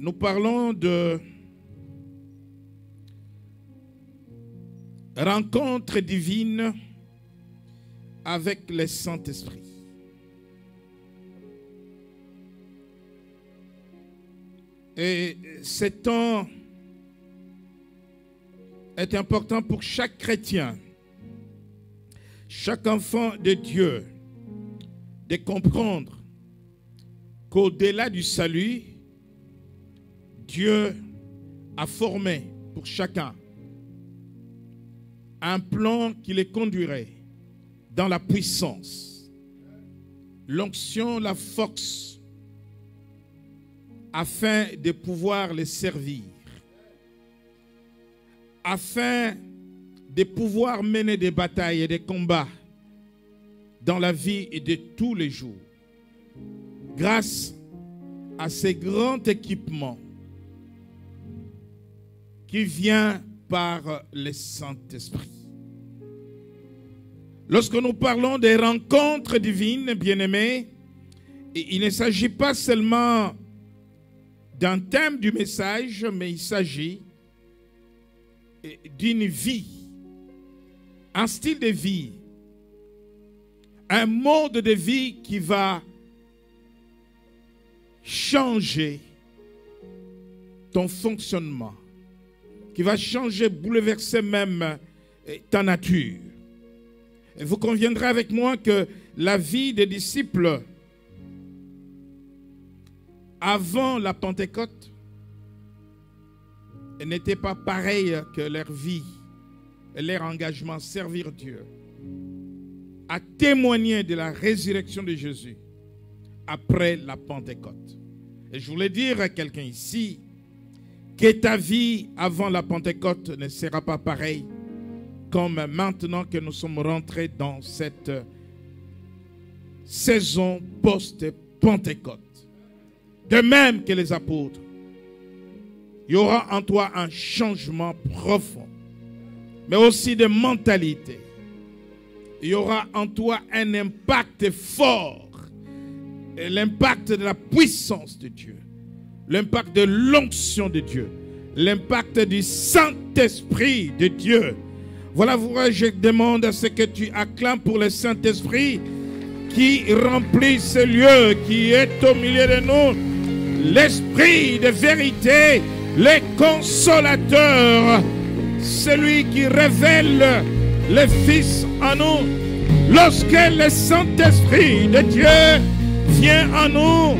Nous parlons de rencontre divine avec le Saint-Esprit. Et ce temps est important pour chaque chrétien, chaque enfant de Dieu, de comprendre qu'au-delà du salut, Dieu a formé pour chacun un plan qui les conduirait dans la puissance, l'onction, la force, afin de pouvoir les servir, afin de pouvoir mener des batailles et des combats dans la vie et de tous les jours. Grâce à ce grand équipement qui vient par le Saint-Esprit. Lorsque nous parlons des rencontres divines, bien-aimés, il ne s'agit pas seulement d'un thème du message, mais il s'agit d'une vie, un style de vie, un mode de vie qui va changer ton fonctionnement, qui va changer, bouleverser même ta nature. Et vous conviendrez avec moi que la vie des disciples avant la Pentecôte n'était pas pareille que leur vie et leur engagement à servir Dieu, à témoigner de la résurrection de Jésus après la Pentecôte. Et je voulais dire à quelqu'un ici que ta vie avant la Pentecôte ne sera pas pareille comme maintenant que nous sommes rentrés dans cette saison post-Pentecôte. De même que les apôtres, il y aura en toi un changement profond, mais aussi de mentalité. Il y aura en toi un impact fort, l'impact de la puissance de Dieu, l'impact de l'onction de Dieu, l'impact du Saint-Esprit de Dieu. Voilà pourquoi je demande à ce que tu acclames pour le Saint-Esprit qui remplit ce lieu, qui est au milieu de nous, l'Esprit de vérité, le consolateur, celui qui révèle le Fils en nous. Lorsque le Saint-Esprit de Dieu vient en nous,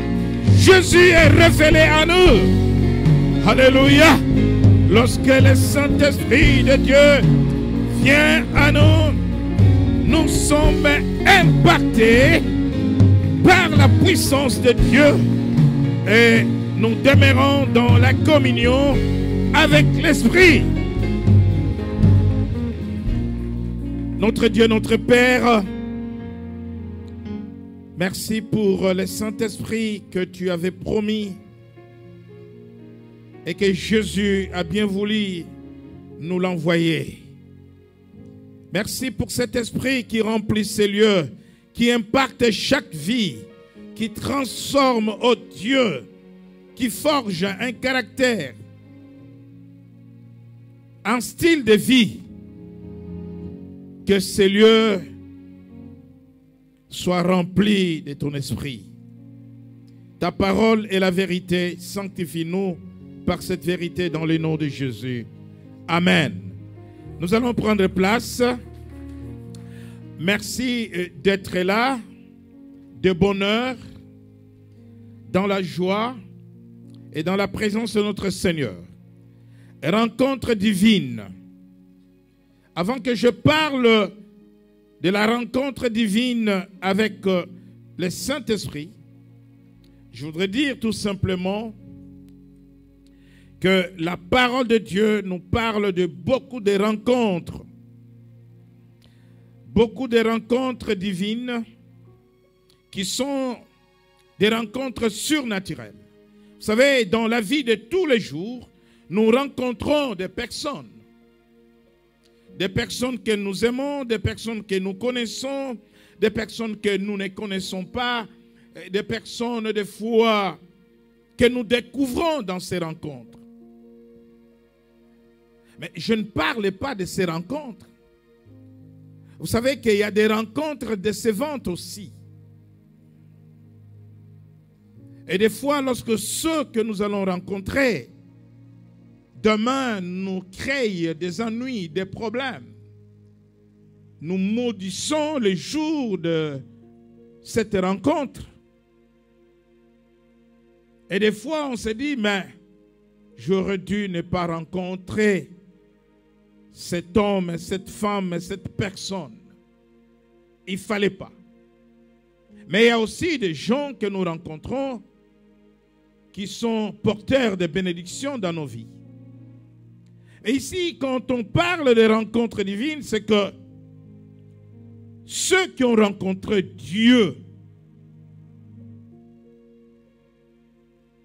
Jésus est révélé en nous. Alléluia. Lorsque le Saint-Esprit de Dieu vient à nous, nous sommes impactés par la puissance de Dieu et nous demeurons dans la communion avec l'Esprit. Notre Dieu, notre Père, merci pour le Saint-Esprit que tu avais promis et que Jésus a bien voulu nous l'envoyer. Merci pour cet esprit qui remplit ces lieux, qui impacte chaque vie, qui transforme, oh Dieu, qui forge un caractère, un style de vie. Que ces lieux soient remplis de ton esprit. Ta parole est la vérité. Sanctifie-nous par cette vérité dans le nom de Jésus. Amen. Nous allons prendre place. Merci d'être là, de bonheur, dans la joie et dans la présence de notre Seigneur. Rencontre divine. Avant que je parle de la rencontre divine avec le Saint-Esprit, je voudrais dire tout simplement que la parole de Dieu nous parle de beaucoup de rencontres divines qui sont des rencontres surnaturelles. Vous savez, dans la vie de tous les jours, nous rencontrons des personnes que nous aimons, des personnes que nous connaissons, des personnes que nous ne connaissons pas, des personnes des fois que nous découvrons dans ces rencontres. Mais je ne parle pas de ces rencontres. Vous savez qu'il y a des rencontres décevantes aussi. Et des fois, lorsque ceux que nous allons rencontrer demain nous créent des ennuis, des problèmes, nous maudissons les jours de cette rencontre. Et des fois, on se dit, mais j'aurais dû ne pas rencontrer cet homme, cette femme, cette personne. Il ne fallait pas. Mais il y a aussi des gens que nous rencontrons qui sont porteurs de bénédictions dans nos vies. Et ici, quand on parle de rencontres divines, c'est que ceux qui ont rencontré Dieu,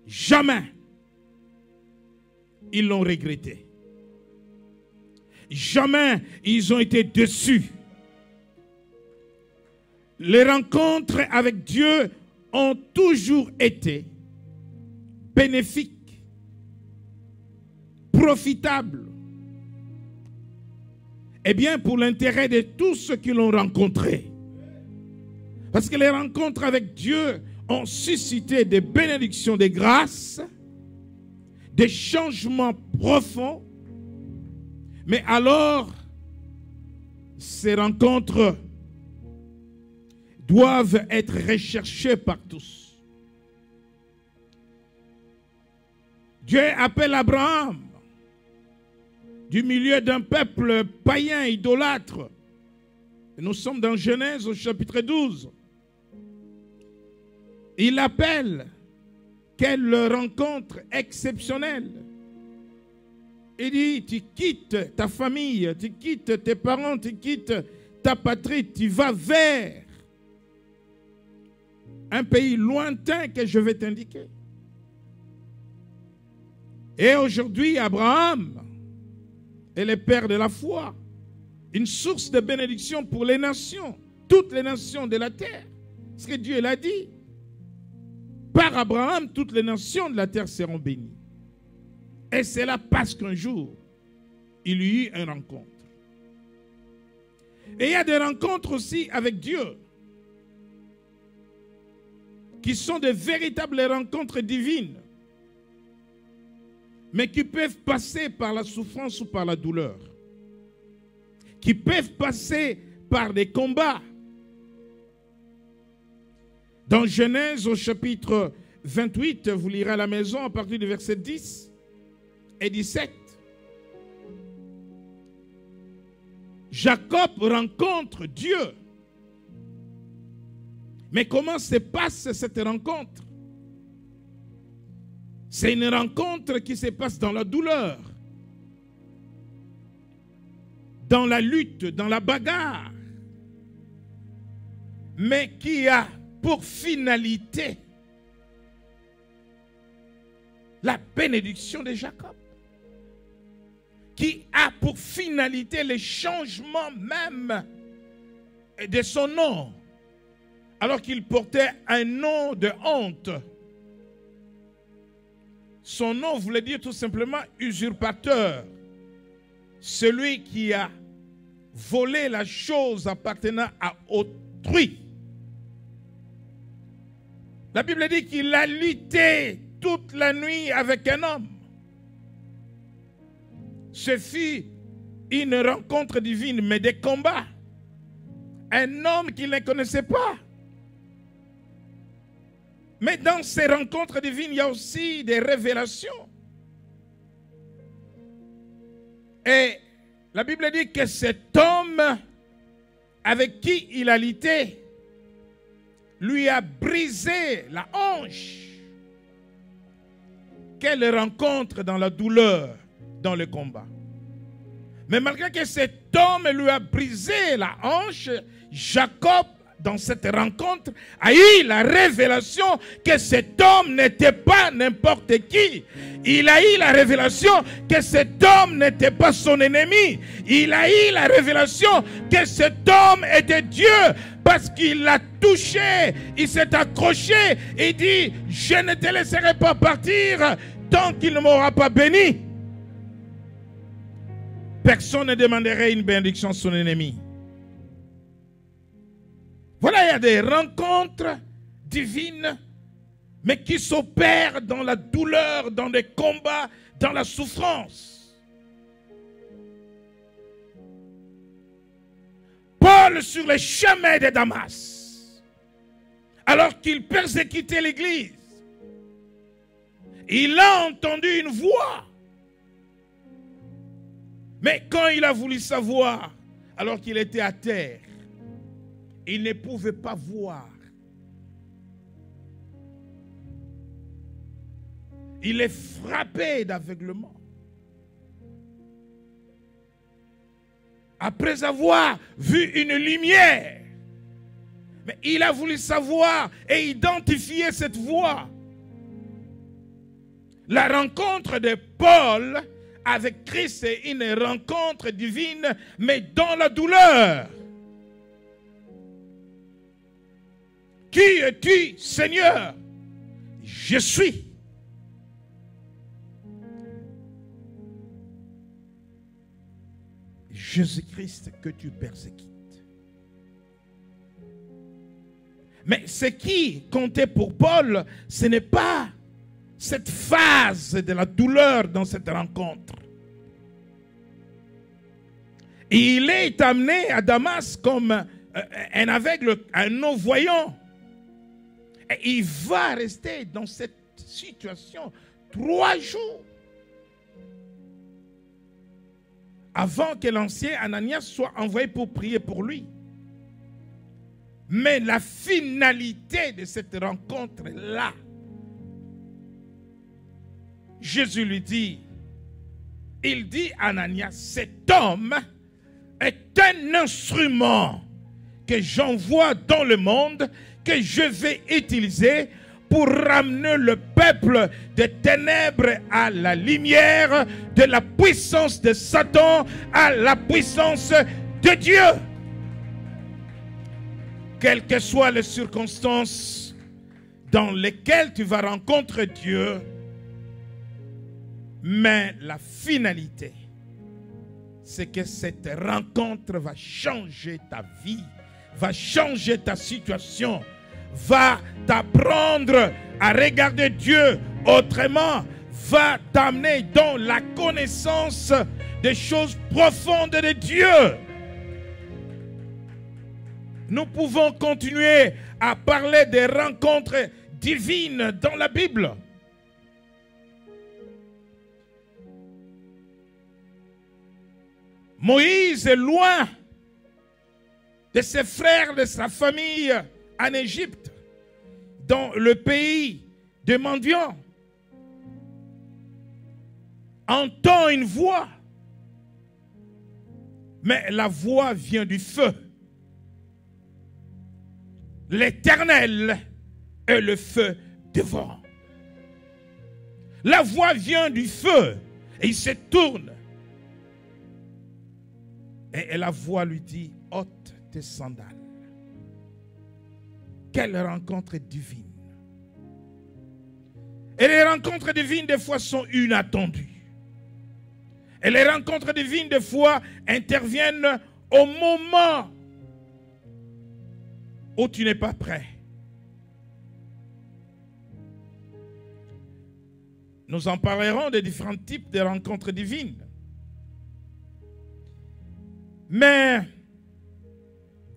jamais ils l'ont regretté. Jamais ils ont été déçus. Les rencontres avec Dieu ont toujours été bénéfiques, profitables. Eh bien, pour l'intérêt de tous ceux qui l'ont rencontré. Parce que les rencontres avec Dieu ont suscité des bénédictions, des grâces, des changements profonds. Mais alors, ces rencontres doivent être recherchées par tous. Dieu appelle Abraham du milieu d'un peuple païen, idolâtre. Et nous sommes dans Genèse au chapitre 12. Il appelle, quelle rencontre exceptionnelle. Il dit, tu quittes ta famille, tu quittes tes parents, tu quittes ta patrie, tu vas vers un pays lointain que je vais t'indiquer. Et aujourd'hui, Abraham est le père de la foi, une source de bénédiction pour les nations, toutes les nations de la terre. Ce que Dieu l'a dit. Par Abraham, toutes les nations de la terre seront bénies. Et c'est là parce qu'un jour, il y eut une rencontre. Et il y a des rencontres aussi avec Dieu qui sont de véritables rencontres divines, mais qui peuvent passer par la souffrance ou par la douleur, qui peuvent passer par des combats. Dans Genèse au chapitre 28, vous lirez à la maison à partir du verset 10 et 17. Jacob rencontre Dieu. Mais comment se passe cette rencontre? C'est une rencontre qui se passe dans la douleur, dans la lutte, dans la bagarre, mais qui a pour finalité la bénédiction de Jacob, qui a pour finalité le changement même de son nom, alors qu'il portait un nom de honte. Son nom voulait dire tout simplement usurpateur, celui qui a volé la chose appartenant à autrui. La Bible dit qu'il a lutté toute la nuit avec un homme. Ce fut une rencontre divine, mais des combats. Un homme qu'il ne connaissait pas. Mais dans ces rencontres divines, il y a aussi des révélations. Et la Bible dit que cet homme avec qui il a lutté lui a brisé la hanche. Quelle rencontre dans la douleur, dans le combat. Mais malgré que cet homme lui a brisé la hanche, Jacob dans cette rencontre, a eu la révélation que cet homme n'était pas n'importe qui. Il a eu la révélation que cet homme n'était pas son ennemi. Il a eu la révélation que cet homme était Dieu parce qu'il l'a touché, il s'est accroché et dit, je ne te laisserai pas partir tant qu'il ne m'aura pas béni. Personne ne demanderait une bénédiction à son ennemi. Voilà, il y a des rencontres divines, mais qui s'opèrent dans la douleur, dans les combats, dans la souffrance. Paul, sur les chemins de Damas, alors qu'il persécutait l'église, il a entendu une voix. Mais quand il a voulu savoir, alors qu'il était à terre, il ne pouvait pas voir. Il est frappé d'aveuglement. Après avoir vu une lumière, mais il a voulu savoir et identifier cette voix. La rencontre de Paul avec Christ est une rencontre divine, mais dans la douleur. Qui es-tu, Seigneur? Je suis. Jésus-Christ que tu persécutes. Mais ce qui comptait pour Paul, ce n'est pas cette phase de la douleur dans cette rencontre. Il est amené à Damas comme un aveugle, un non-voyant. Et il va rester dans cette situation 3 jours avant que l'ancien Ananias soit envoyé pour prier pour lui. Mais la finalité de cette rencontre-là, Jésus lui dit, il dit à Ananias, cet homme est un instrument que j'envoie dans le monde, que je vais utiliser pour ramener le peuple des ténèbres à la lumière, de la puissance de Satan à la puissance de Dieu. Quelles que soient les circonstances dans lesquelles tu vas rencontrer Dieu, mais la finalité, c'est que cette rencontre va changer ta vie, va changer ta situation, va t'apprendre à regarder Dieu autrement, va t'amener dans la connaissance des choses profondes de Dieu. Nous pouvons continuer à parler des rencontres divines dans la Bible. Moïse est loin de ses frères, de sa famille en Égypte, dans le pays des mendiants. Entend une voix, mais la voix vient du feu. L'Éternel est le feu devant. La voix vient du feu et il se tourne. Et la voix lui dit, ôte tes sandales. Quelle rencontre divine. Et les rencontres divines, des fois, sont inattendues. Et les rencontres divines, des fois, interviennent au moment où tu n'es pas prêt. Nous en parlerons des différents types de rencontres divines. Mais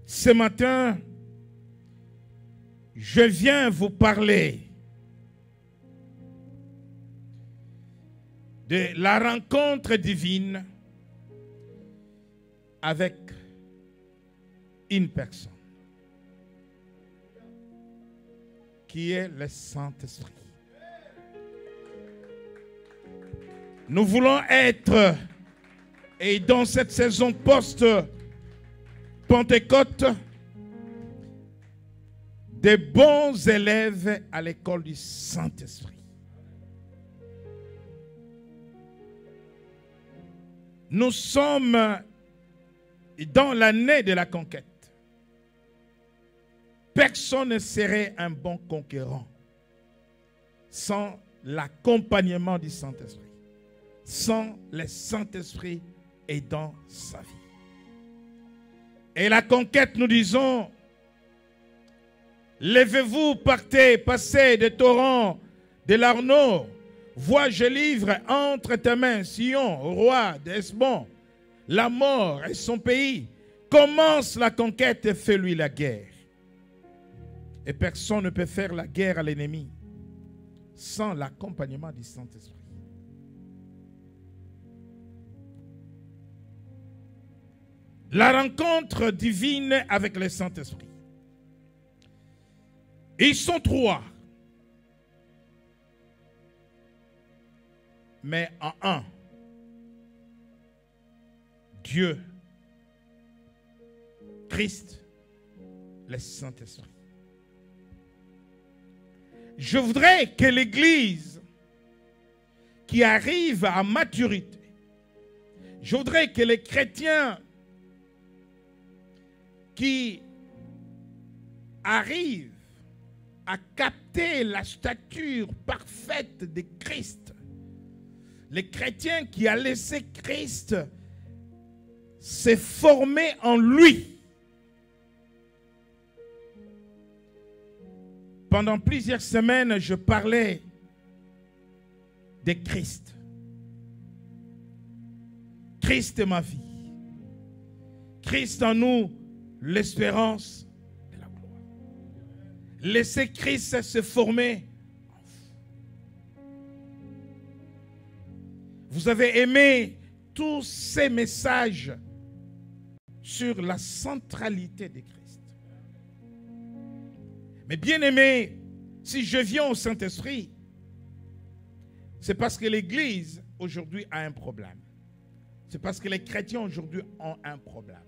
ce matin, je viens vous parler de la rencontre divine avec une personne qui est le Saint-Esprit. Nous voulons être, et dans cette saison post-Pentecôte, des bons élèves à l'école du Saint-Esprit. Nous sommes dans l'année de la conquête. Personne ne serait un bon conquérant sans l'accompagnement du Saint-Esprit, sans le Saint-Esprit aidant sa vie. Et la conquête, nous disons, levez-vous, partez, passez des torrents de l'Arnaud. Vois, je livre entre tes mains Sion, roi d'Hesbon, la mort et son pays. Commence la conquête et fais-lui la guerre. Et personne ne peut faire la guerre à l'ennemi sans l'accompagnement du Saint-Esprit. La rencontre divine avec le Saint-Esprit. Ils sont trois. Mais en un. Dieu, Christ, le Saint-Esprit. Je voudrais que l'Église qui arrive à maturité, je voudrais que les chrétiens qui arrivent à capter la stature parfaite de Christ, les chrétiens qui ont laissé Christ se former en lui. Pendant plusieurs semaines, je parlais de Christ. Christ est ma vie. Christ en nous, l'espérance et la gloire. Laissez Christ se former en vous. Vous avez aimé tous ces messages sur la centralité de Christ. Mais bien aimé, si je viens au Saint-Esprit, c'est parce que l'Église aujourd'hui a un problème. C'est parce que les chrétiens aujourd'hui ont un problème.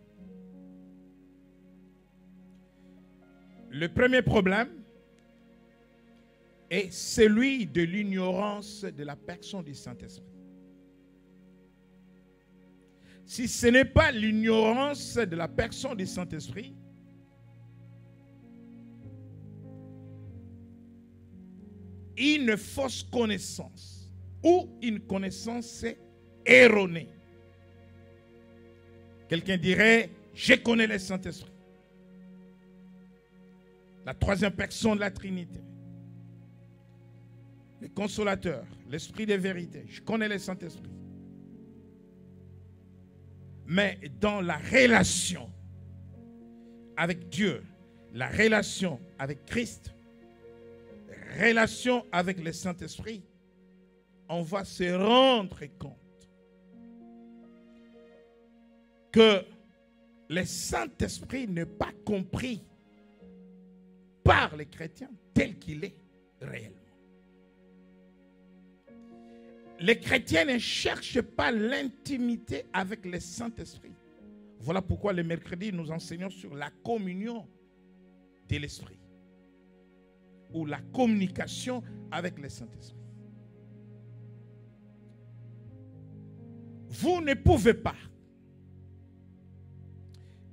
Le premier problème est celui de l'ignorance de la personne du Saint-Esprit. Si ce n'est pas l'ignorance de la personne du Saint-Esprit, une fausse connaissance ou une connaissance erronée. Quelqu'un dirait, je connais le Saint-Esprit. La troisième personne de la Trinité. Le consolateur, l'Esprit de vérité. Je connais le Saint-Esprit. Mais dans la relation avec Dieu, la relation avec Christ, la relation avec le Saint-Esprit, on va se rendre compte que le Saint-Esprit n'est pas compris par les chrétiens tel qu'il est réellement. Les chrétiens ne cherchent pas l'intimité avec le Saint-Esprit. Voilà pourquoi le mercredi, nous enseignons sur la communion de l'Esprit ou la communication avec le Saint-Esprit. Vous ne pouvez pas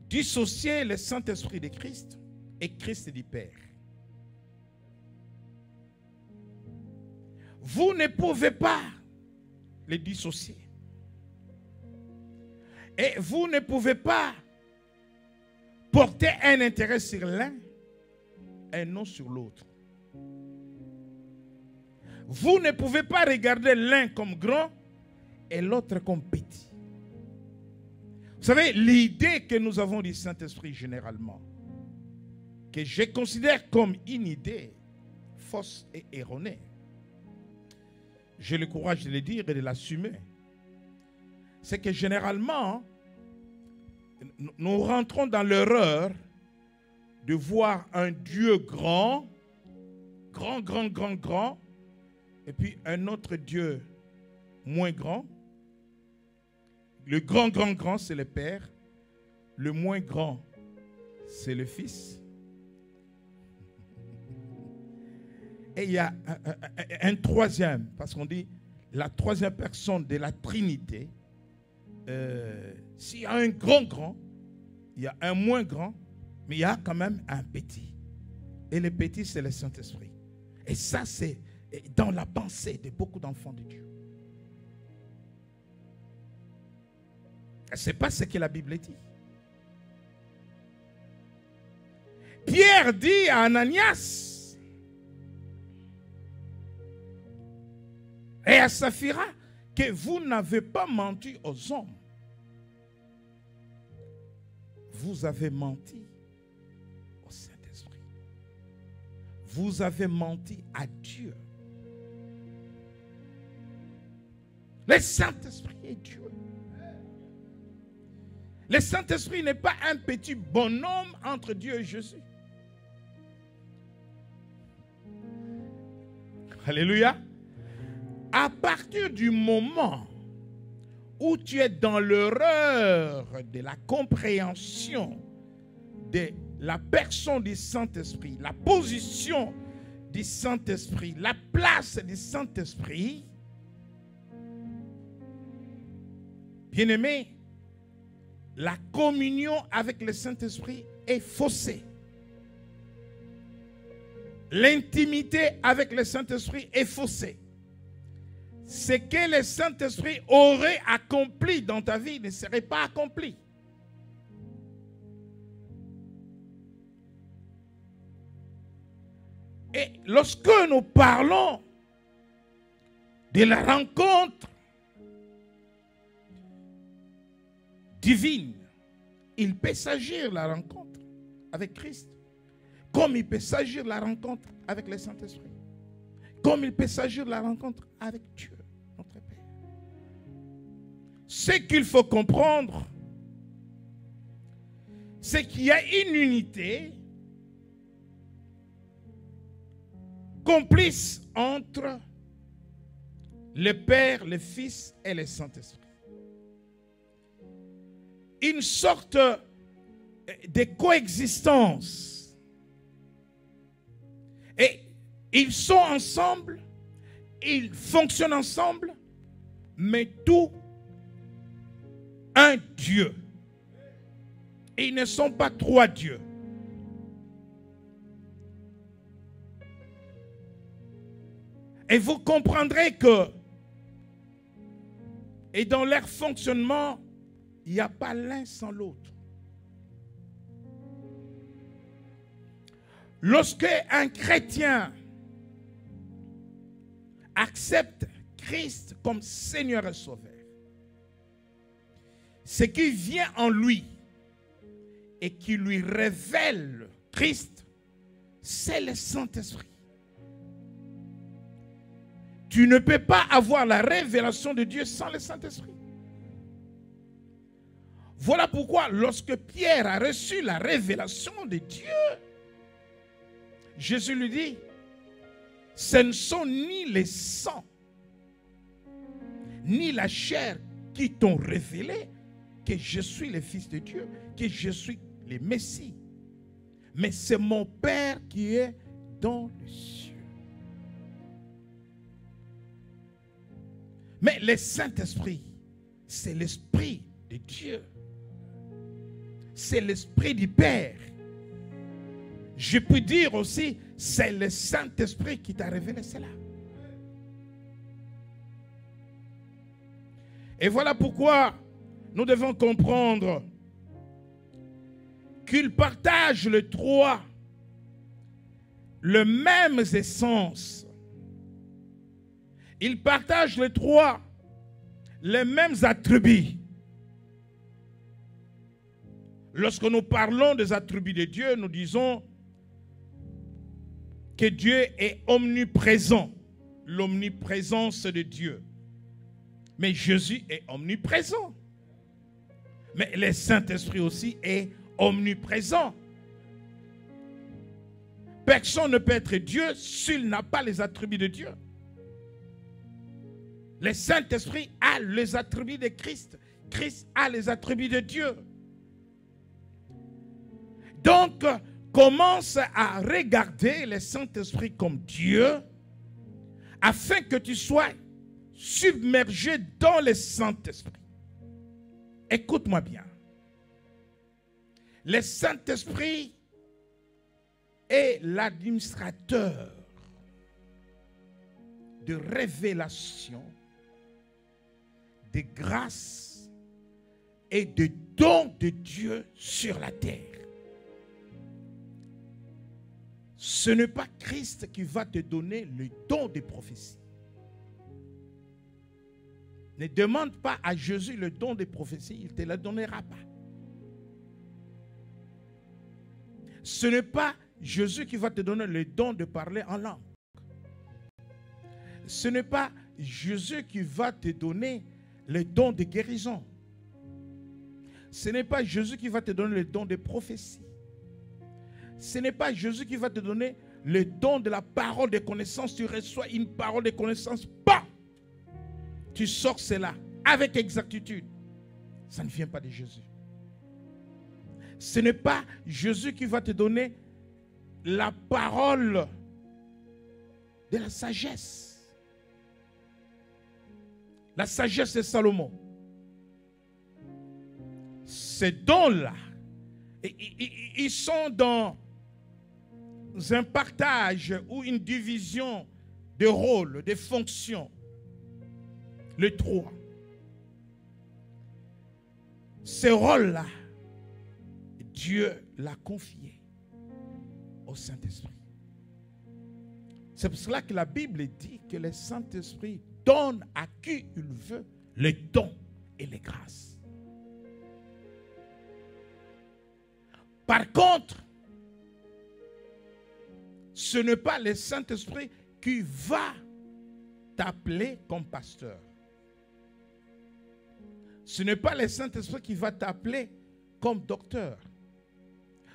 dissocier le Saint-Esprit de Christ et Christ du Père. Vous ne pouvez pas les dissocier. Et vous ne pouvez pas porter un intérêt sur l'un et non sur l'autre. Vous ne pouvez pas regarder l'un comme grand et l'autre comme petit. Vous savez, l'idée que nous avons du Saint-Esprit généralement, que je considère comme une idée fausse et erronée, j'ai le courage de le dire et de l'assumer, c'est que généralement, nous rentrons dans l'erreur de voir un Dieu grand, grand, et puis un autre Dieu moins grand. Le grand, c'est le Père. Le moins grand, c'est le Fils. Et il y a un troisième, parce qu'on dit la troisième personne de la Trinité. S'il y a un grand, il y a un moins grand, mais il y a quand même un petit. Et le petit, c'est le Saint-Esprit. Et ça, c'est dans la pensée de beaucoup d'enfants de Dieu. Ce n'est pas ce que la Bible dit. Pierre dit à Ananias et à Saphira que vous n'avez pas menti aux hommes. Vous avez menti au Saint-Esprit. Vous avez menti à Dieu. Le Saint-Esprit est Dieu. Le Saint-Esprit n'est pas un petit bonhomme entre Dieu et Jésus. Alléluia. À partir du moment où tu es dans l'erreur de la compréhension de la personne du Saint-Esprit, la position du Saint-Esprit, la place du Saint-Esprit, bien-aimé, la communion avec le Saint-Esprit est faussée. L'intimité avec le Saint-Esprit est faussée. Ce que le Saint-Esprit aurait accompli dans ta vie ne serait pas accompli. Et lorsque nous parlons de la rencontre divine, il peut s'agir de la rencontre avec Christ, comme il peut s'agir de la rencontre avec le Saint-Esprit, comme il peut s'agir de la rencontre avec Dieu, notre Père. Ce qu'il faut comprendre, c'est qu'il y a une unité complice entre le Père, le Fils et le Saint-Esprit. Une sorte de coexistence. Et ils sont ensemble, ils fonctionnent ensemble, mais tout un Dieu. Ils ne sont pas trois dieux. Et vous comprendrez que, et dans leur fonctionnement, il n'y a pas l'un sans l'autre. Lorsque un chrétien accepte Christ comme Seigneur et Sauveur, ce qui vient en lui et qui lui révèle Christ, c'est le Saint-Esprit. Tu ne peux pas avoir la révélation de Dieu sans le Saint-Esprit. Voilà pourquoi lorsque Pierre a reçu la révélation de Dieu, Jésus lui dit, ce ne sont ni les sangs, ni la chair qui t'ont révélé que je suis le Fils de Dieu, que je suis le Messie. Mais c'est mon Père qui est dans les cieux. Mais le Saint-Esprit, c'est l'Esprit de Dieu. C'est l'Esprit du Père. Je peux dire aussi, c'est le Saint-Esprit qui t'a révélé cela. Et voilà pourquoi nous devons comprendre qu'ils partagent les trois les mêmes essences. Ils partagent les trois les mêmes attributs. Lorsque nous parlons des attributs de Dieu, nous disons que Dieu est omniprésent, l'omniprésence de Dieu. Mais Jésus est omniprésent. Mais le Saint-Esprit aussi est omniprésent. Personne ne peut être Dieu s'il n'a pas les attributs de Dieu. Le Saint-Esprit a les attributs de Christ. Christ a les attributs de Dieu. Donc, commence à regarder le Saint-Esprit comme Dieu afin que tu sois submergé dans le Saint-Esprit. Écoute-moi bien. Le Saint-Esprit est l'administrateur de révélation, de grâce et de dons de Dieu sur la terre. Ce n'est pas Christ qui va te donner le don de prophétie. Ne demande pas à Jésus le don de prophétie, il ne te le donnera pas. Ce n'est pas Jésus qui va te donner le don de parler en langue. Ce n'est pas Jésus qui va te donner le don de guérison. Ce n'est pas Jésus qui va te donner le don de prophétie. Ce n'est pas Jésus qui va te donner le don de la parole de connaissance. Tu reçois une parole de connaissance, bam! Tu sors cela avec exactitude. Ça ne vient pas de Jésus. Ce n'est pas Jésus qui va te donner la parole de la sagesse. La sagesse de Salomon. Ces dons-là, ils sont dans un partage ou une division de rôles, de fonctions. Le 3. Ce rôle-là, Dieu l'a confié au Saint-Esprit. C'est pour cela que la Bible dit que le Saint-Esprit donne à qui il veut les dons et les grâces. Par contre, ce n'est pas le Saint-Esprit qui va t'appeler comme pasteur. Ce n'est pas le Saint-Esprit qui va t'appeler comme docteur.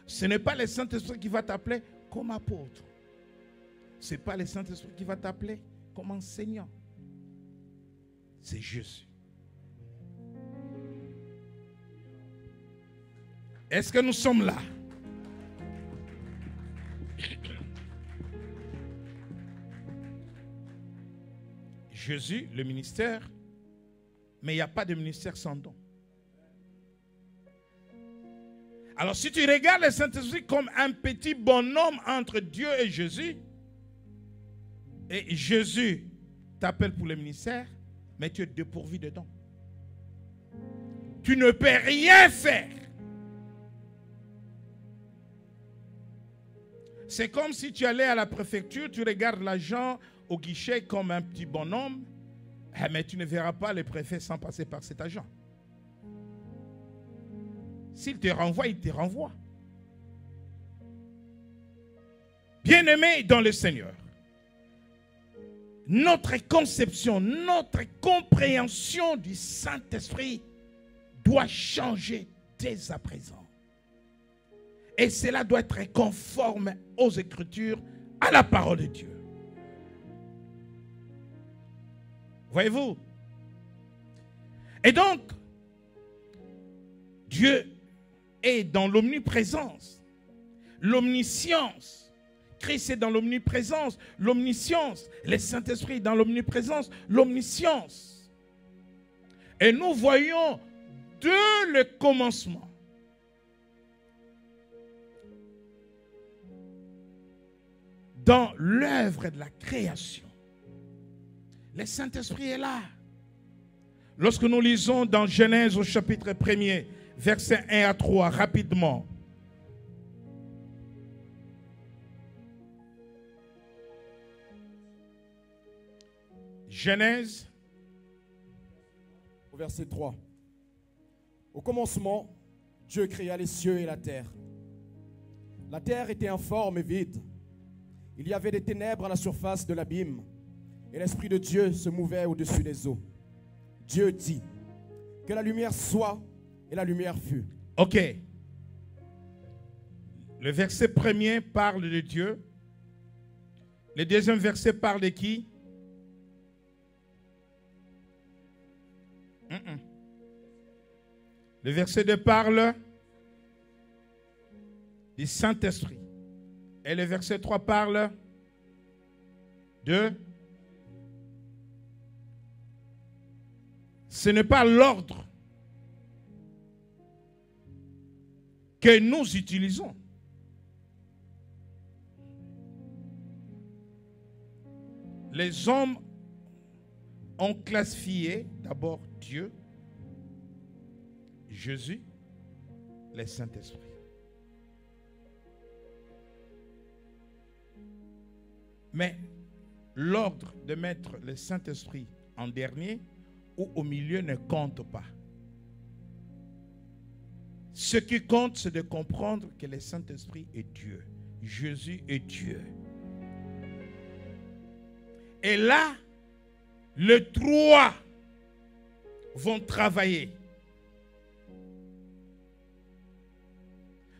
Ce n'est pas le Saint-Esprit qui va t'appeler comme apôtre. Ce n'est pas le Saint-Esprit qui va t'appeler comme enseignant. C'est Jésus. Est-ce que nous sommes là? Jésus, le ministère, mais il n'y a pas de ministère sans don. Alors si tu regardes le Saint-Esprit comme un petit bonhomme entre Dieu et Jésus Jésus t'appelle pour le ministère, mais tu es dépourvu de dons. Tu ne peux rien faire. C'est comme si tu allais à la préfecture, tu regardes l'agent au guichet comme un petit bonhomme, mais tu ne verras pas le préfet sans passer par cet agent. S'il te renvoie, il te renvoie. Bien-aimés dans le Seigneur, notre conception, notre compréhension du Saint-Esprit doit changer dès à présent. Et cela doit être conforme aux Écritures, à la parole de Dieu. Voyez-vous? Et donc, Dieu est dans l'omniprésence, l'omniscience. Christ est dans l'omniprésence, l'omniscience. Le Saint-Esprit est dans l'omniprésence, l'omniscience. Et nous voyons dès le commencement dans l'œuvre de la création. Le Saint-Esprit est là. Lorsque nous lisons dans Genèse au chapitre 1er, versets 1 à 3, rapidement. Genèse. Au verset 3. Au commencement, Dieu créa les cieux et la terre. La terre était informe et vide. Il y avait des ténèbres à la surface de l'abîme, et l'Esprit de Dieu se mouvait au-dessus des eaux. Dieu dit, que la lumière soit, et la lumière fut. Ok. Le verset premier parle de Dieu. Le deuxième verset parle de qui? Le verset 2 parle du Saint-Esprit. Et le verset 3 parle de... Ce n'est pas l'ordre que nous utilisons. Les hommes ont classifié d'abord Dieu, Jésus, le Saint-Esprit. Mais l'ordre de mettre le Saint-Esprit en dernier ou au milieu ne compte pas. Ce qui compte, c'est de comprendre que le Saint-Esprit est Dieu. Jésus est Dieu. Et là, les trois vont travailler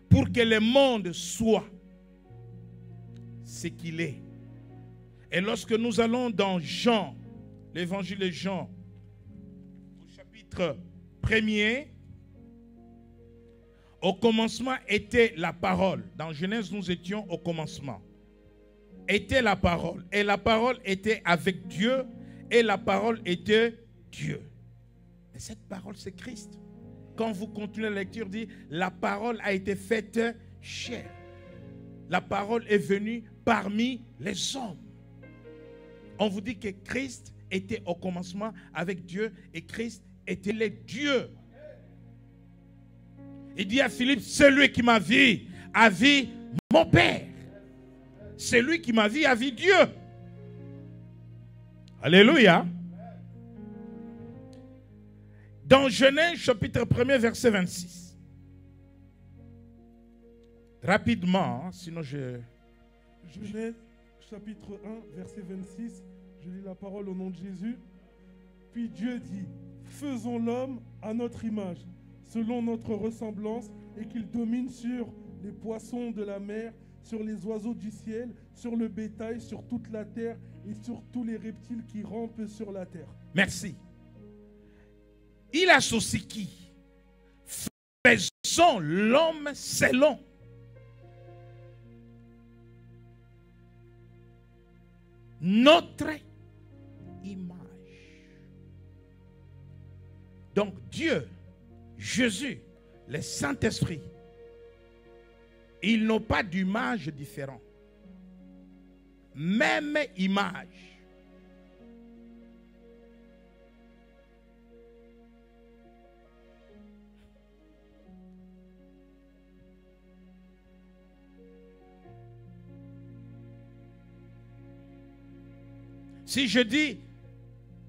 pour que le monde soit ce qu'il est. Et lorsque nous allons dans Jean, l'évangile de Jean, au chapitre 1er, au commencement était la parole. Dans Genèse, nous étions au commencement. Était la parole. Et la parole était avec Dieu. Et la parole était Dieu. Et cette parole, c'est Christ. Quand vous continuez la lecture, dit, la parole a été faite chair. La parole est venue parmi les hommes. On vous dit que Christ était au commencement avec Dieu et Christ était le Dieu. Il dit à Philippe, celui qui m'a vu a vu mon Père. Celui qui m'a vu a vu Dieu. Alléluia. Dans Genèse chapitre 1er verset 26. Rapidement, sinon je... Genèse chapitre 1 verset 26. Je lis la parole au nom de Jésus. Puis Dieu dit, faisons l'homme à notre image, selon notre ressemblance, et qu'il domine sur les poissons de la mer, sur les oiseaux du ciel, sur le bétail, sur toute la terre et sur tous les reptiles qui rampent sur la terre. Merci. Il associe qui? Faisons l'homme selon. Notre image. Donc Dieu, Jésus, le Saint-Esprit, ils n'ont pas d'image différente. Même image. Si je dis,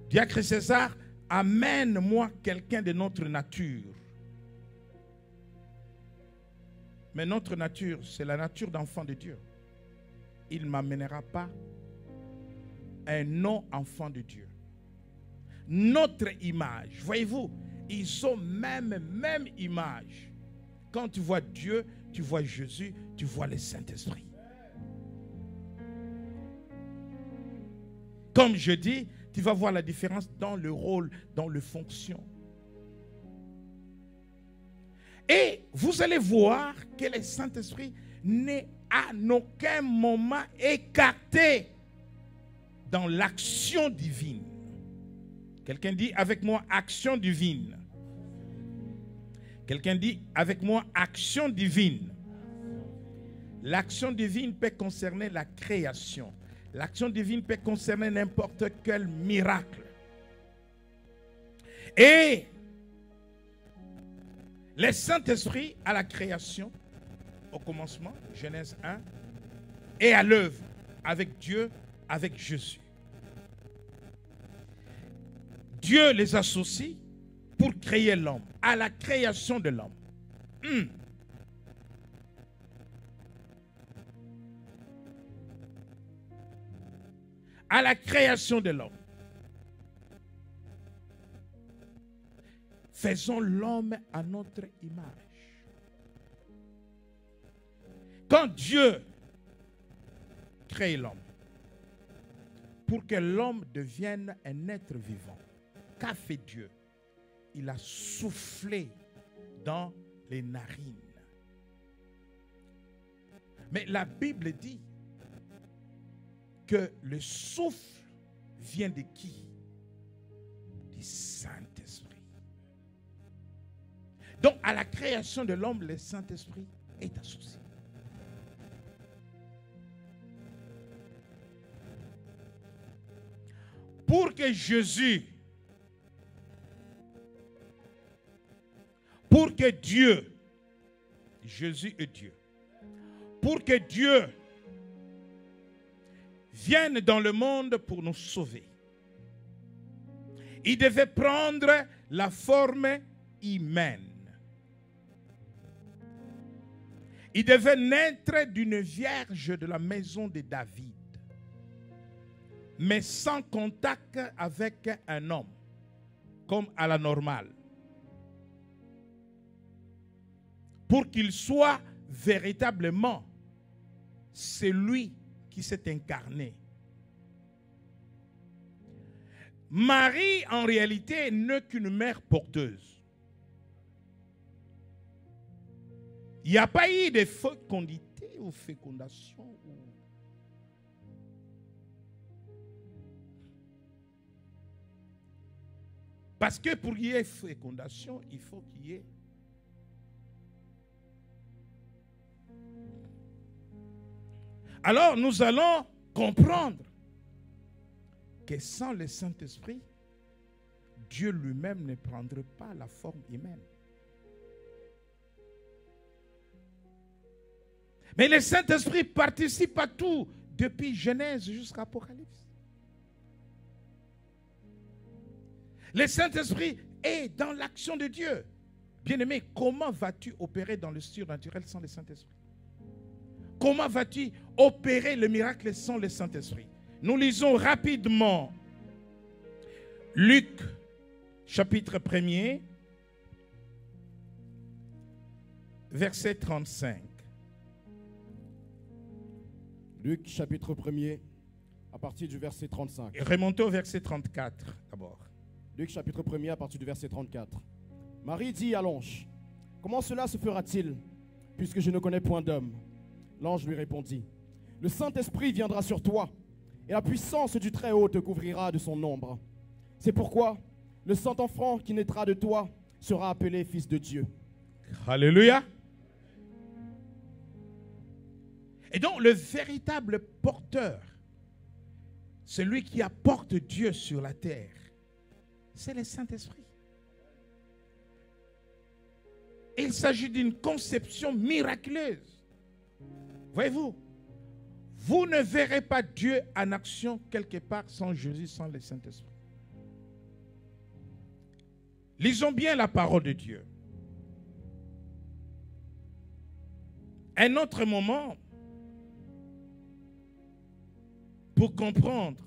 Diacre César, amène-moi quelqu'un de notre nature. Mais notre nature, c'est la nature d'enfant de Dieu. Il ne m'amènera pas un non-enfant de Dieu. Notre image, voyez-vous, ils ont même image. Quand tu vois Dieu, tu vois Jésus, tu vois le Saint-Esprit. Comme je dis, tu vas voir la différence dans le rôle, dans les fonctions. Et vous allez voir que le Saint-Esprit n'est à aucun moment écarté dans l'action divine. Quelqu'un dit avec moi action divine. Quelqu'un dit avec moi action divine. L'action divine peut concerner la création. L'action divine peut concerner n'importe quel miracle. Et le Saint-Esprit à la création, au commencement, Genèse 1, et à l'œuvre avec Dieu, avec Jésus. Dieu les associe pour créer l'homme, à la création de l'homme. À la création de l'homme. Faisons l'homme à notre image. Quand Dieu crée l'homme, pour que l'homme devienne un être vivant, qu'a fait Dieu? Il a soufflé dans les narines. Mais la Bible dit que le souffle vient de qui? Du Saint-Esprit. Donc, à la création de l'homme, le Saint-Esprit est associé. Pour que Jésus, pour que Dieu, Jésus est Dieu, pour que Dieu vienne dans le monde pour nous sauver, il devait prendre la forme humaine. Il devait naître d'une vierge de la maison de David, mais sans contact avec un homme, comme à la normale, pour qu'il soit véritablement celui qui s'est incarné. Marie, en réalité, n'est qu'une mère porteuse. Il n'y a pas eu de fécondité ou fécondation. Parce que pour qu'il y ait fécondation, il faut qu'il y ait. Alors nous allons comprendre que sans le Saint-Esprit, Dieu lui-même ne prendrait pas la forme humaine. Mais le Saint-Esprit participe à tout, depuis Genèse jusqu'à Apocalypse. Le Saint-Esprit est dans l'action de Dieu. Bien-aimé, comment vas-tu opérer dans le surnaturel sans le Saint-Esprit? Comment vas-tu opérer le miracle sans le Saint-Esprit? Nous lisons rapidement Luc, chapitre 1er, verset 35. Luc, chapitre 1er, à partir du verset 35. Et remontez au verset 34 d'abord. Luc, chapitre 1er, à partir du verset 34. Marie dit à l'ange, « Comment cela se fera-t-il, puisque je ne connais point d'homme ?» L'ange lui répondit, « Le Saint-Esprit viendra sur toi, et la puissance du Très-Haut te couvrira de son ombre. C'est pourquoi le Saint-Enfant qui naîtra de toi sera appelé Fils de Dieu. » Alléluia. Et donc le véritable porteur, celui qui apporte Dieu sur la terre, c'est le Saint-Esprit. Il s'agit d'une conception miraculeuse. Voyez-vous, vous ne verrez pas Dieu en action quelque part sans Jésus, sans le Saint-Esprit. Lisons bien la parole de Dieu. Un autre moment pour comprendre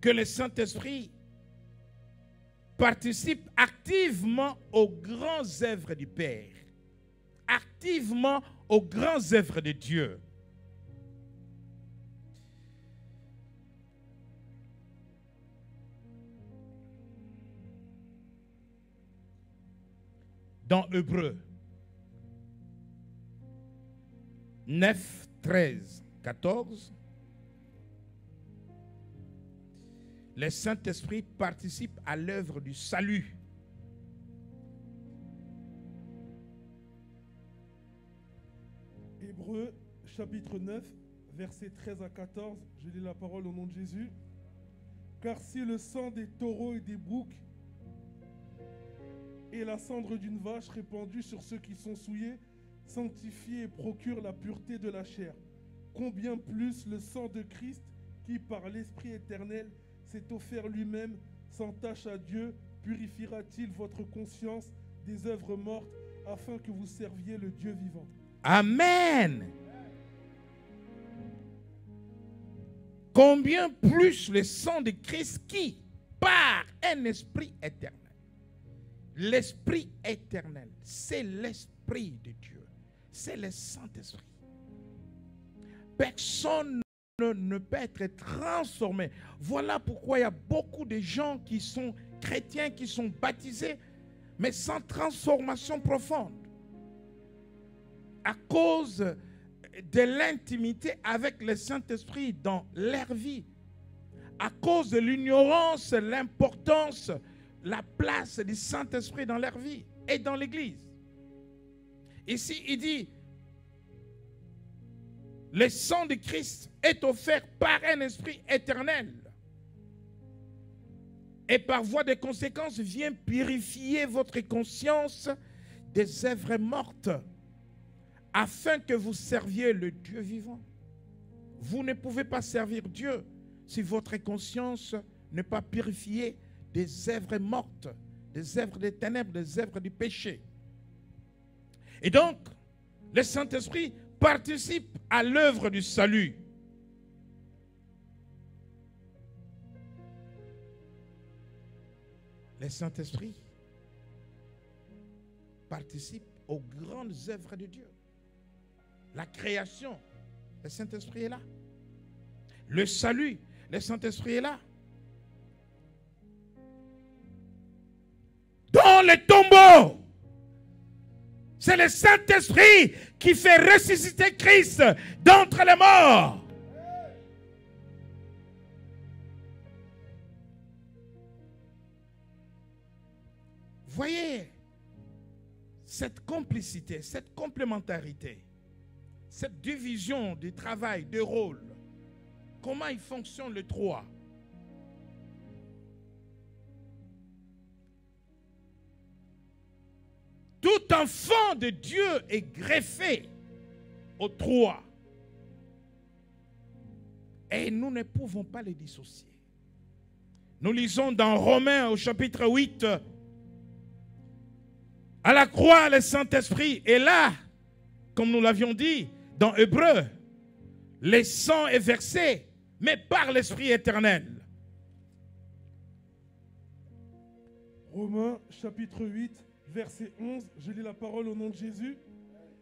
que le Saint-Esprit participe activement aux grandes œuvres du Père, activement aux grandes œuvres de Dieu. Dans Hébreux 9, 13, 14, le Saint-Esprit participe à l'œuvre du salut. Hébreux, chapitre 9, versets 13 à 14, je lis la parole au nom de Jésus. Car si le sang des taureaux et des boucs et la cendre d'une vache répandue sur ceux qui sont souillés sanctifie et procure la pureté de la chair, combien plus le sang de Christ qui par l'Esprit éternel s'est offert lui-même sans tache à Dieu, purifiera-t-il votre conscience des œuvres mortes afin que vous serviez le Dieu vivant. Amen. Combien plus le sang de Christ qui, par un esprit éternel, l'esprit éternel, c'est l'esprit de Dieu, c'est le Saint-Esprit. Personne ne peut être transformé. Voilà pourquoi il y a beaucoup de gens qui sont chrétiens, qui sont baptisés, mais sans transformation profonde. à cause de l'intimité avec le Saint-Esprit dans leur vie, à cause de l'ignorance, l'importance, la place du Saint-Esprit dans leur vie et dans l'Église. Ici, il dit, le sang de Christ est offert par un esprit éternel et par voie de conséquence vient purifier votre conscience des œuvres mortes afin que vous serviez le Dieu vivant. Vous ne pouvez pas servir Dieu si votre conscience n'est pas purifiée des œuvres mortes, des œuvres des ténèbres, des œuvres du péché. Et donc, le Saint-Esprit participe à l'œuvre du salut. Le Saint-Esprit participe aux grandes œuvres de Dieu. La création, le Saint-Esprit est là. Le salut, le Saint-Esprit est là. Dans les tombeaux, c'est le Saint-Esprit qui fait ressusciter Christ d'entre les morts. Voyez cette complicité, cette complémentarité, cette division du travail, des rôles. Comment il fonctionne les trois? Tout enfant de Dieu est greffé aux trois. Et nous ne pouvons pas les dissocier. Nous lisons dans Romains au chapitre 8, à la croix, le Saint-Esprit est là, comme nous l'avions dit dans Hébreux. Le sang est versé, mais par l'Esprit éternel. Romains chapitre 8, verset 11, je lis la parole au nom de Jésus.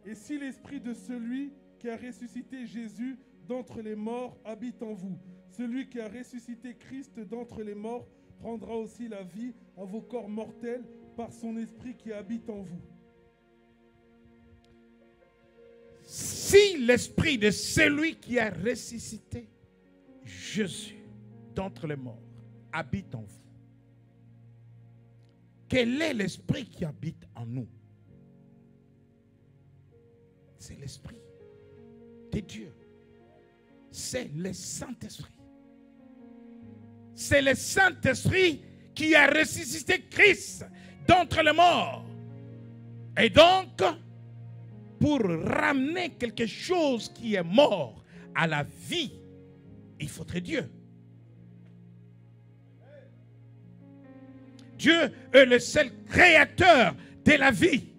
Et si l'esprit de celui qui a ressuscité Jésus d'entre les morts habite en vous, celui qui a ressuscité Christ d'entre les morts rendra aussi la vie à vos corps mortels par son esprit qui habite en vous. Si l'esprit de celui qui a ressuscité Jésus d'entre les morts habite en vous, quel est l'esprit qui habite en nous? C'est l'esprit de Dieu. C'est le Saint-Esprit. C'est le Saint-Esprit qui a ressuscité Christ d'entre les morts. Et donc, pour ramener quelque chose qui est mort à la vie, il faudrait Dieu. Dieu est le seul créateur de la vie.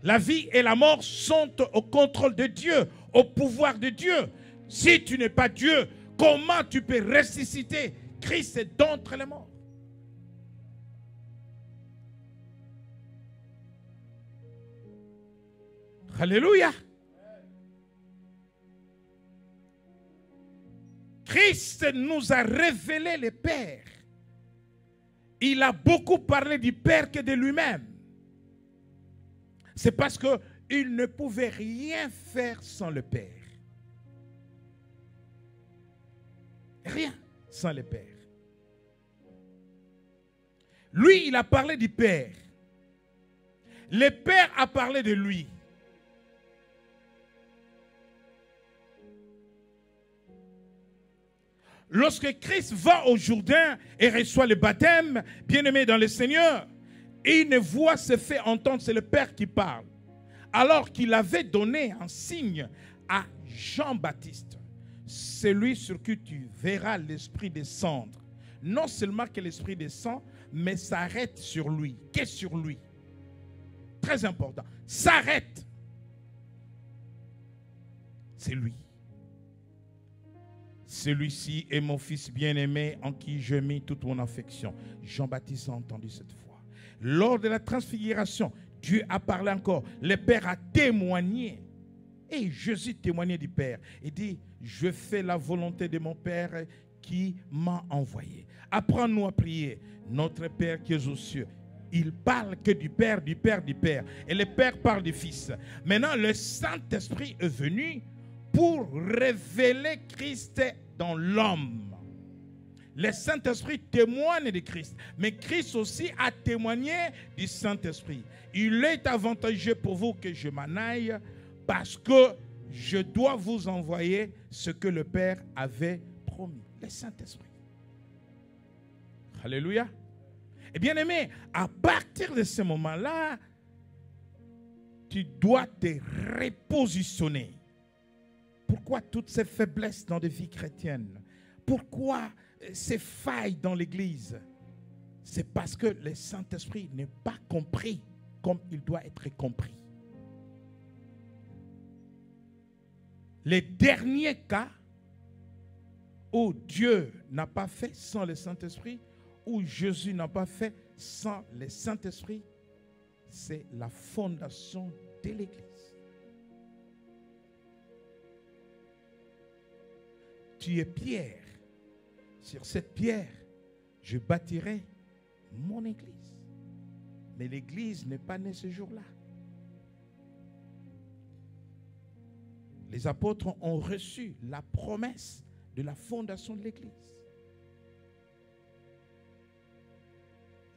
La vie et la mort sont au contrôle de Dieu, au pouvoir de Dieu. Si tu n'es pas Dieu, comment tu peux ressusciter Christ d'entre les morts? Alléluia. Christ nous a révélé le Père. Il a beaucoup parlé du Père que de lui-même. C'est parce qu'il ne pouvait rien faire sans le Père. Rien sans le Père. Lui, il a parlé du Père. Le Père a parlé de lui. Lorsque Christ va au Jourdain et reçoit le baptême, bien-aimé dans le Seigneur, une voix se fait entendre, c'est le Père qui parle. Alors qu'il avait donné un signe à Jean-Baptiste, celui sur qui tu verras l'Esprit descendre. Non seulement que l'Esprit descend, mais s'arrête sur lui. Qu'est-ce sur lui? Très important. S'arrête. C'est lui. Celui-ci est mon fils bien-aimé en qui je mis toute mon affection. Jean-Baptiste a entendu cette voix. Lors de la transfiguration, Dieu a parlé encore. Le Père a témoigné. Et Jésus témoignait du Père. Il dit, je fais la volonté de mon Père qui m'a envoyé. Apprends-nous à prier. Notre Père qui es aux cieux, il parle que du Père, du Père, du Père. Et le Père parle du Fils. Maintenant, le Saint-Esprit est venu pour révéler Christ dans l'homme. Le Saint-Esprit témoigne de Christ. Mais Christ aussi a témoigné du Saint-Esprit. Il est avantageux pour vous que je m'en aille parce que je dois vous envoyer ce que le Père avait promis. Le Saint-Esprit. Alléluia. Et bien aimé, à partir de ce moment-là, tu dois te repositionner. Pourquoi toutes ces faiblesses dans des vies chrétiennes? Pourquoi ces failles dans l'Église? C'est parce que le Saint-Esprit n'est pas compris comme il doit être compris. Les derniers cas où Dieu n'a pas fait sans le Saint-Esprit, où Jésus n'a pas fait sans le Saint-Esprit, c'est la fondation de l'Église. Tu es pierre. Sur cette pierre, je bâtirai mon Église. Mais l'Église n'est pas née ce jour-là. Les apôtres ont reçu la promesse de la fondation de l'Église.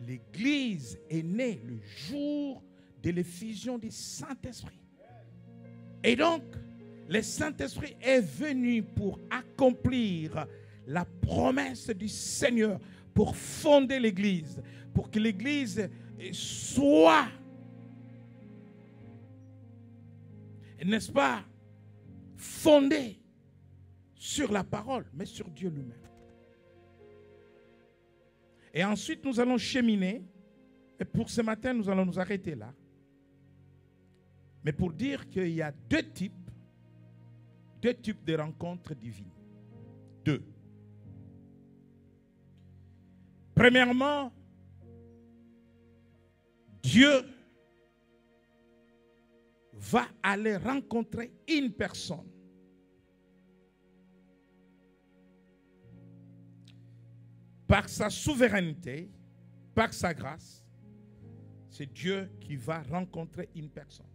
L'Église est née le jour de l'effusion du Saint-Esprit. Et donc, le Saint-Esprit est venu pour accomplir la promesse du Seigneur, pour fonder l'Église, pour que l'Église soit, n'est-ce pas, fondée sur la parole, mais sur Dieu lui-même. Et ensuite, nous allons cheminer. Et pour ce matin, nous allons nous arrêter là. Mais pour dire qu'il y a deux types de rencontres divines. Deux. Premièrement, Dieu va aller rencontrer une personne. Par sa souveraineté, par sa grâce, c'est Dieu qui va rencontrer une personne.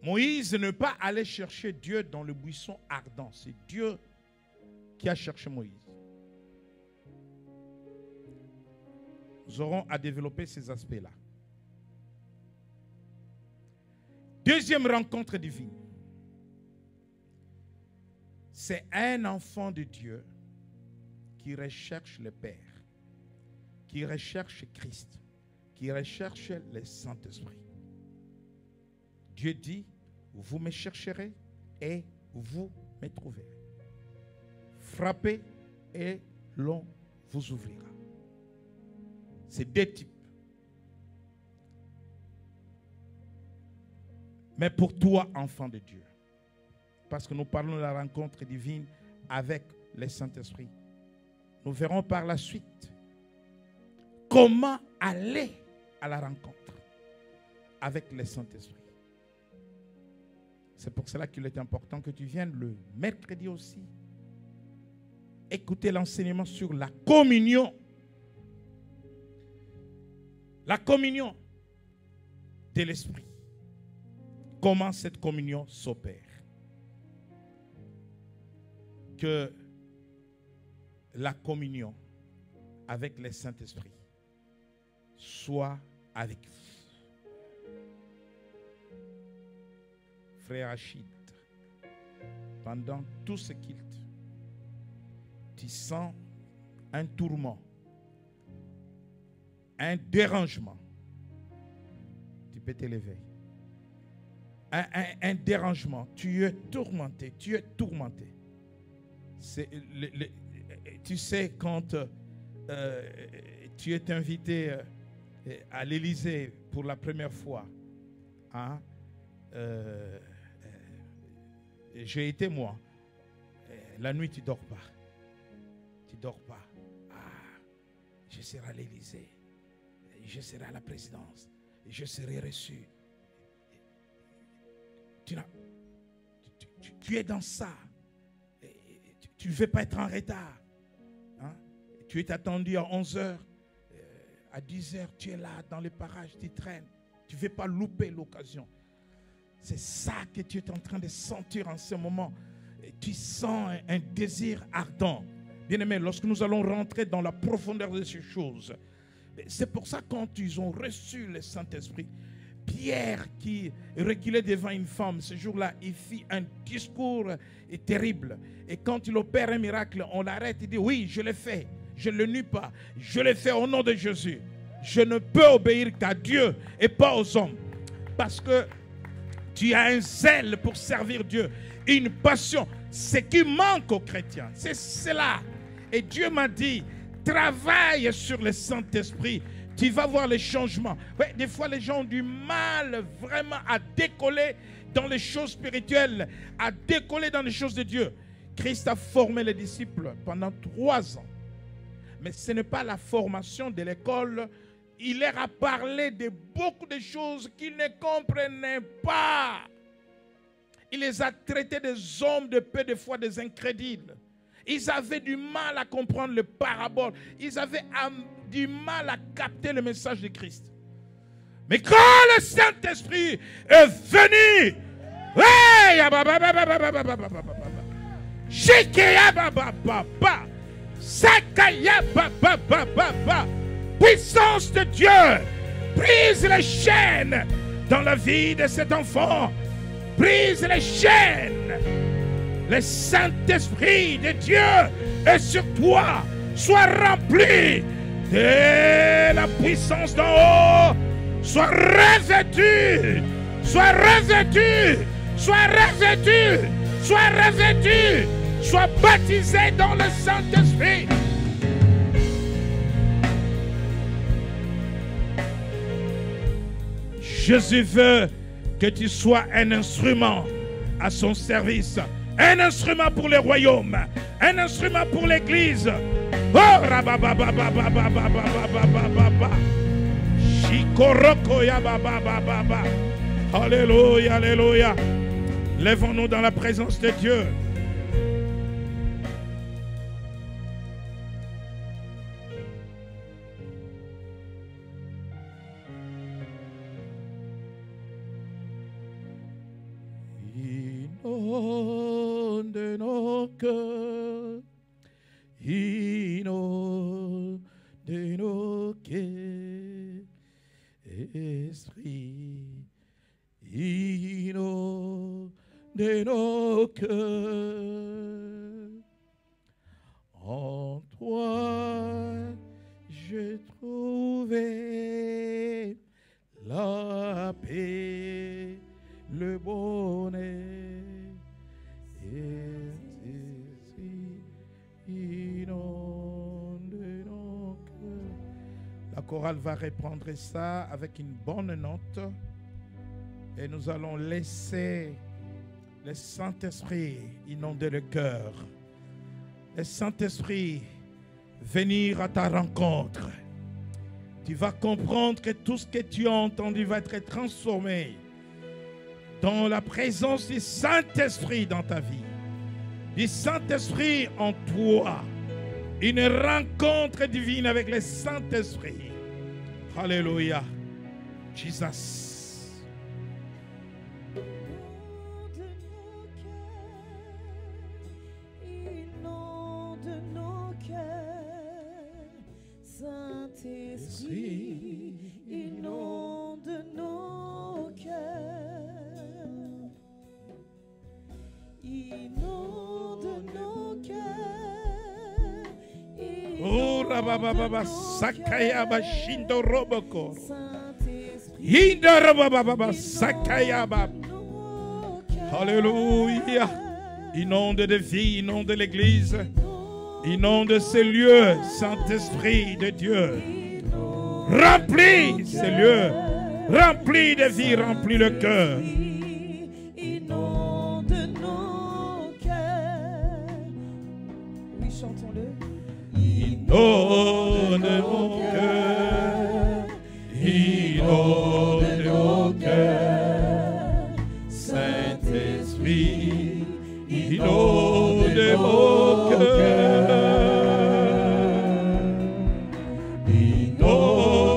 Moïse n'est pas allé chercher Dieu dans le buisson ardent. C'est Dieu qui a cherché Moïse. Nous aurons à développer ces aspects-là. Deuxième rencontre divine. C'est un enfant de Dieu qui recherche le Père, qui recherche Christ, qui recherche le Saint-Esprit. Dieu dit, vous me chercherez et vous me trouverez. Frappez et l'on vous ouvrira. C'est deux types. Mais pour toi, enfant de Dieu, parce que nous parlons de la rencontre divine avec le Saint-Esprit, nous verrons par la suite comment aller à la rencontre avec le Saint-Esprit. C'est pour cela qu'il est important que tu viennes le mercredi aussi écouter l'enseignement sur la communion. La communion de l'Esprit. Comment cette communion s'opère. Que la communion avec le Saint-Esprit soit avec vous. Frère Achid, pendant tout ce culte, tu sens un tourment, un dérangement, tu peux t'élever. Un dérangement, tu es tourmenté, tu sais, quand tu es invité à l'Élysée pour la première fois, hein, j'ai été moi, la nuit tu ne dors pas. Tu ne dors pas. Ah, je serai à l'Élysée, je serai à la présidence, je serai reçu. Tu es dans ça. Tu ne veux pas être en retard. Hein? Tu es attendu à 11h. À 10 heures, tu es là dans les parages, tu traînes. Tu ne veux pas louper l'occasion. C'est ça que tu es en train de sentir en ce moment. Et tu sens un désir ardent. Bien-aimés, lorsque nous allons rentrer dans la profondeur de ces choses, c'est pour ça quand ils ont reçu le Saint-Esprit, Pierre qui reculait devant une femme, ce jour-là, il fit un discours terrible. Et quand il opère un miracle, on l'arrête, il dit, oui, je l'ai fait, je ne le nie pas, je l'ai fait au nom de Jésus. Je ne peux obéir qu'à Dieu et pas aux hommes. Parce que tu as un zèle pour servir Dieu, une passion. Ce qui manque aux chrétiens, c'est cela. Et Dieu m'a dit, travaille sur le Saint-Esprit. Tu vas voir les changements. Ouais, des fois, les gens ont du mal vraiment à décoller dans les choses spirituelles, à décoller dans les choses de Dieu. Christ a formé les disciples pendant 3 ans. Mais ce n'est pas la formation de l'école. Il leur a parlé de beaucoup de choses qu'ils ne comprenaient pas. Il les a traités des hommes de peu de foi, des incrédules. Ils avaient du mal à comprendre les paraboles. Ils avaient du mal à capter le message de Christ. Mais quand le Saint-Esprit est venu, puissance de Dieu, brise les chaînes dans la vie de cet enfant. Brise les chaînes. Le Saint-Esprit de Dieu est sur toi. Sois rempli de la puissance d'en haut. Sois revêtu. Sois revêtu. Sois revêtu. Sois revêtu. Sois baptisé dans le Saint-Esprit. Jésus veut que tu sois un instrument à son service. Un instrument pour le royaume. Un instrument pour l'église. Oh, rabababababababababababa. Shikoroko ya bababababa. Alléluia, alléluia. Lèvons-nous dans la présence de Dieu. Inonde nos cœurs, inonde nos cœurs, Esprit, inonde nos cœurs. En toi, j'ai trouvé la paix, le bonheur. La chorale va reprendre ça avec une bonne note et nous allons laisser le Saint-Esprit inonder le cœur, le Saint-Esprit venir à ta rencontre. Tu vas comprendre que tout ce que tu as entendu va être transformé dans la présence du Saint-Esprit dans ta vie. Du Saint-Esprit en toi. Une rencontre divine avec le Saint-Esprit. Alléluia. Jesus. Inonde nos cœurs, Saint-Esprit, inonde nos cœurs, inonde nos cœurs, Oh, rabababa, sakayaba, shindo roboko. Saint-Esprit, Indo rabababa, sakayaba. Alléluia. Inonde de vie, inonde l'église. Inonde ces lieux, Saint-Esprit de Dieu. Remplis ces lieux. Remplis de vie, remplis le cœur. inonde nos cœurs. Oui, chantons-le. Inonde mon cœur. Inonde mon cœur. Saint-Esprit, inonde mon cœur. Inonde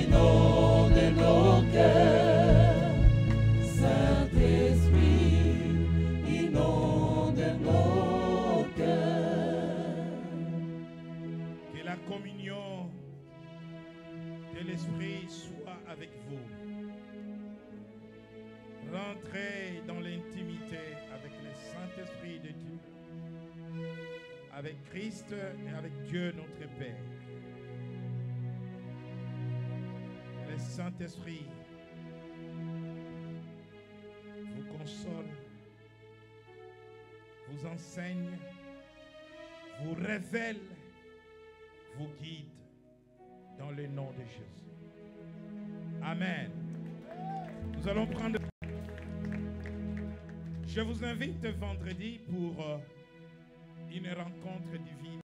inonde nos cœurs. Saint-Esprit, inonde nos cœurs. Que la communion de l'Esprit soit avec vous. Rentrez dans l'intimité avec le Saint-Esprit de Dieu, avec Christ et avec Dieu notre Père. Le Saint-Esprit vous console, vous enseigne, vous révèle, vous guide dans le nom de Jésus. Amen. Nous allons prendre... Je vous invite vendredi pour une rencontre divine.